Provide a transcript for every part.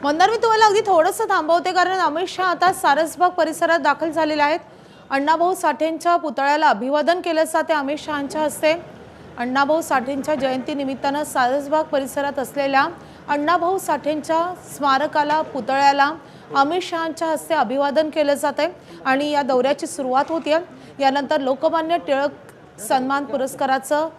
मंदार, मी तुम्हाला अगदी थोडंसं थांबवते कारण अमित शहा आता सारसबाग परिसरात दाखल झालेले आहेत। अण्णाभाऊ साठेंच्या पुतळ्याला अभिवादन केलं जाते अमित शहांच्या हस्ते। अण्णाभाऊ साठेंच्या जयंतीनिमित्तानं सारसबाग परिसरात असलेल्या अण्णाभाऊ साठेंच्या स्मारकाला पुतळ्याला अमित शहांच्या हस्ते अभिवादन केलं जाते आणि या दौऱ्याची सुरुवात होते। यानंतर लोकमान्य टिळक सन्मान पुरस्काराचं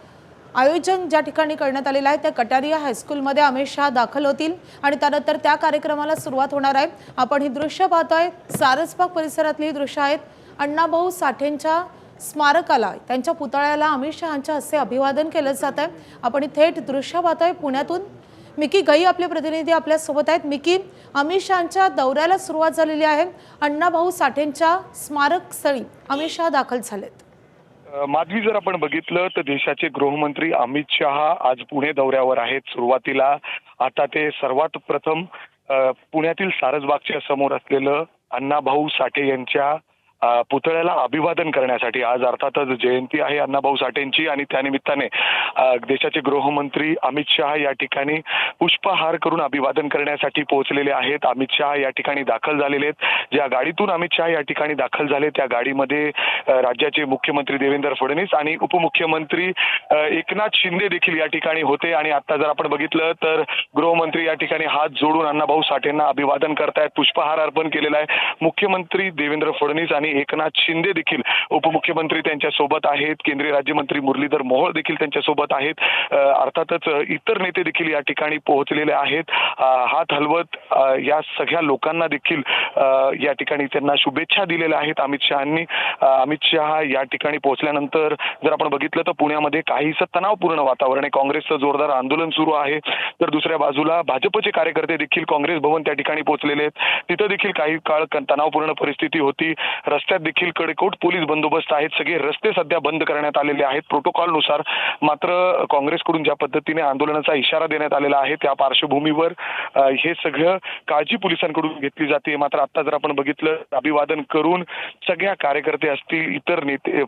आयोजन ज्या ठिकाणी करण्यात आलेलं आहे त्या कटारिया हायस्कूलमध्ये अमित शहा दाखल होतील आणि त्यानंतर त्या कार्यक्रमाला सुरुवात होणार आहे। आपण ही दृश्य पाहतोय, सारसबाग परिसरातली दृश्य आहेत। अण्णाभाऊ साठेंच्या स्मारकाला त्यांच्या पुतळ्याला अमित शहांच्या हस्ते अभिवादन केलं जात आहे। आपण ही थेट दृश्य पाहतोय पुण्यातून। मिकी गई आपले प्रतिनिधी आपल्या सोबत आहेत। मिकी, अमित शहांच्या दौऱ्याला सुरुवात झालेली आहे। अण्णाभाऊ साठेंच्या स्मारक स्थळी अमित शहा दाखल झालेत। माधवी, जर आपण बघितलं तर देशाचे गृहमंत्री अमित शहा आज पुणे दौऱ्यावर आहेत। सुरुवातीला आता ते सर्वात प्रथम पुण्यातील सारसबागच्या समोर असलेलं अण्णाभाऊ साठे यांच्या पुतळ्याला अभिवादन करण्यासाठी, आज अर्थातच जयंती आहे अण्णाभाऊ साठेंची आणि त्यानिमित्ताने देशाचे गृहमंत्री अमित शहा या ठिकाणी पुष्पहार करून अभिवादन करण्यासाठी पोहोचलेले आहेत। अमित शहा या ठिकाणी दाखल झालेले आहेत। ज्या गाडीतून अमित शहा या ठिकाणी दाखल झाले त्या गाडीमध्ये राज्याचे मुख्यमंत्री देवेंद्र फडणवीस आणि उपमुख्यमंत्री एकनाथ शिंदे देखील या ठिकाणी होते। आणि आता जर आपण बघितलं तर गृहमंत्री या ठिकाणी हात जोडून अण्णाभाऊ साठेंना अभिवादन करतायत, पुष्पहार अर्पण केलेला आहे। मुख्यमंत्री देवेंद्र फडणवीस आणि एकनाथ शिंदे देखील, उपमुख्यमंत्री त्यांच्या सोबत आहेत, केंद्रीय राज्यमंत्री मुरलीधर मोहोळ देखील त्यांच्या सोबत आहेत। अर्थातच इतर नेते देखील या ठिकाणी पोहोचलेले आहेत। हात हलवत या सगळ्या लोकांना देखील या ठिकाणी त्यांना शुभेच्छा दिलेल्या आहेत अमित शहांनी। अमित शहा या ठिकाणी पोहोचल्यानंतर जर आपण बघितलं तर पुण्यामध्ये काहीसं तणावपूर्ण वातावरण आहे। काँग्रेसचं जोरदार आंदोलन सुरू आहे, तर दुसऱ्या बाजूला भाजपचे कार्यकर्ते देखील काँग्रेस भवन त्या ठिकाणी पोहोचलेले आहेत। तिथं देखील काही काळ तणावपूर्ण परिस्थिती होती। रस्त्यात देखील कडेकोट पोलीस बंदोबस्त आहेत। सगळे रस्ते सध्या बंद करण्यात आलेले आहेत प्रोटोकॉलनुसार। मात्र काँग्रेसकडून ज्या पद्धतीने आंदोलनाचा इशारा देण्यात आलेला आहे त्या पार्श्वभूमीवर हे सगळं काळजी पोलिसांकडून घेतली जाते। मात्र आता जर आपण बघितलं, अभिवादन करून सगळ्या कार्यकर्ते असतील, इतर नेते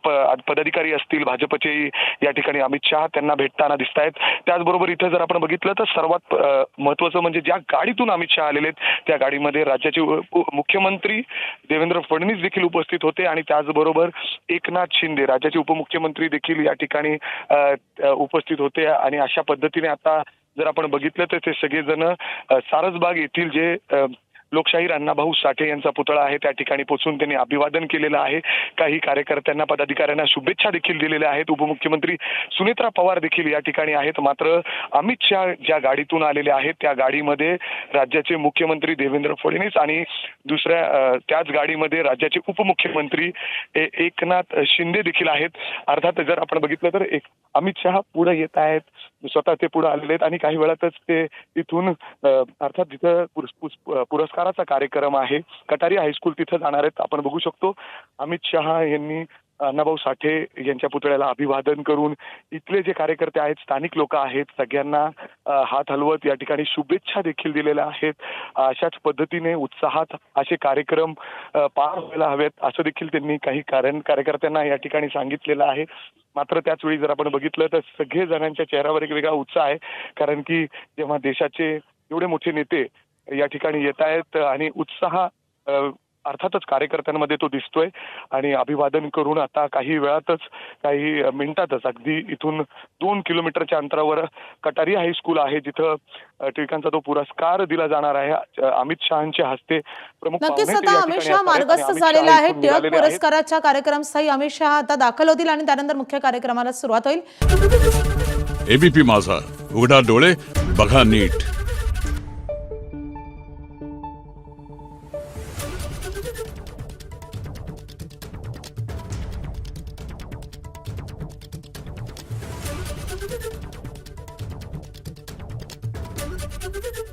पदाधिकारी असतील भाजपचे या ठिकाणी अमित शहा त्यांना भेटताना दिसत आहेत। त्याचबरोबर इथं जर आपण बघितलं तर सर्वात महत्त्वाचं म्हणजे ज्या गाडीतून अमित शहा आलेले आहेत त्या गाडीमध्ये राज्याचे मुख्यमंत्री देवेंद्र फडणवीस देखील उपस्थित होते आणि त्याचबरोबर एकनाथ शिंदे राज्याचे उपमुख्यमंत्री देखील या ठिकाणी उपस्थित होते। आणि अशा पद्धतीने आता जर आपण बघितलं तर ते सगळेजण सारसबाग येथील जे लोकशाहीर अण्णाभाऊ साठे यांचा पुतळा आहे त्या ठिकाणी पोहोचून त्यांनी अभिवादन केलेलं आहे। काही कार्यकर्त्यांना, पदाधिकाऱ्यांना शुभेच्छा देखील दिलेल्या आहेत। उपमुख्यमंत्री सुनेत्रा पवार देखील या ठिकाणी आहेत। मात्र अमित शहा ज्या गाडीतून आलेले आहेत त्या गाडीमध्ये राज्याचे मुख्यमंत्री देवेंद्र फडणवीस आणि दुसऱ्या त्याच गाडीमध्ये राज्याचे उपमुख्यमंत्री एकनाथ शिंदे देखील आहेत। अर्थात जर आपण बघितलं तर अमित शहा पुढे येत आहेत, स्वतः ते पुढे आलेले आहेत आणि काही वेळातच ते तिथून अर्थात जिथं पुरस्काराचा कार्यक्रम आहे कटारिया हायस्कूल तिथं जाणार आहेत। आपण बघू शकतो अमित शहा यांनी अण्णाभाऊ साठे यांच्या पुतळ्याला अभिवादन करून इथले जे कार्यकर्ते आहेत, स्थानिक लोक आहेत, सगळ्यांना हात हलवत या ठिकाणी शुभेच्छा देखील दिलेल्या आहेत। अशाच पद्धतीने उत्साहात असे कार्यक्रम पार व्हायला हवेत असं देखील त्यांनी काही कार्यकर्त्यांना या ठिकाणी सांगितलेलं आहे। मात्र त्याच वेळी जर आपण बघितलं तर सगळे जणांच्या चेहऱ्यावर एक वेगळा उत्साह आहे, कारण की जेव्हा देशाचे एवढे मोठे नेते या ठिकाणी येत आहेत आणि उत्साह अर्थातच कार्यकर्त्यांमध्ये तो दिसतोय। आणि अभिवादन करून आता काही वेळातच, काही मिनिटातच अगदी इथून 2 किलोमीटरच्या अंतरावर कटारिया हायस्कूल आहे जिथं टिळकांचा तो पुरस्कार दिला जाणार आहे अमित शहांच्या हस्ते। प्रमुख नक्कीच आता अमित शहा मार्गस्थ झालेला आहे। टिळक पुरस्काराच्या कार्यक्रमस्थळी अमित शहा आता दाखल होतील आणि त्यानंतर मुख्य कार्यक्रमाला सुरुवात होईल। एबीपी माझा, उघडा डोळे बघा नीट। Thank you.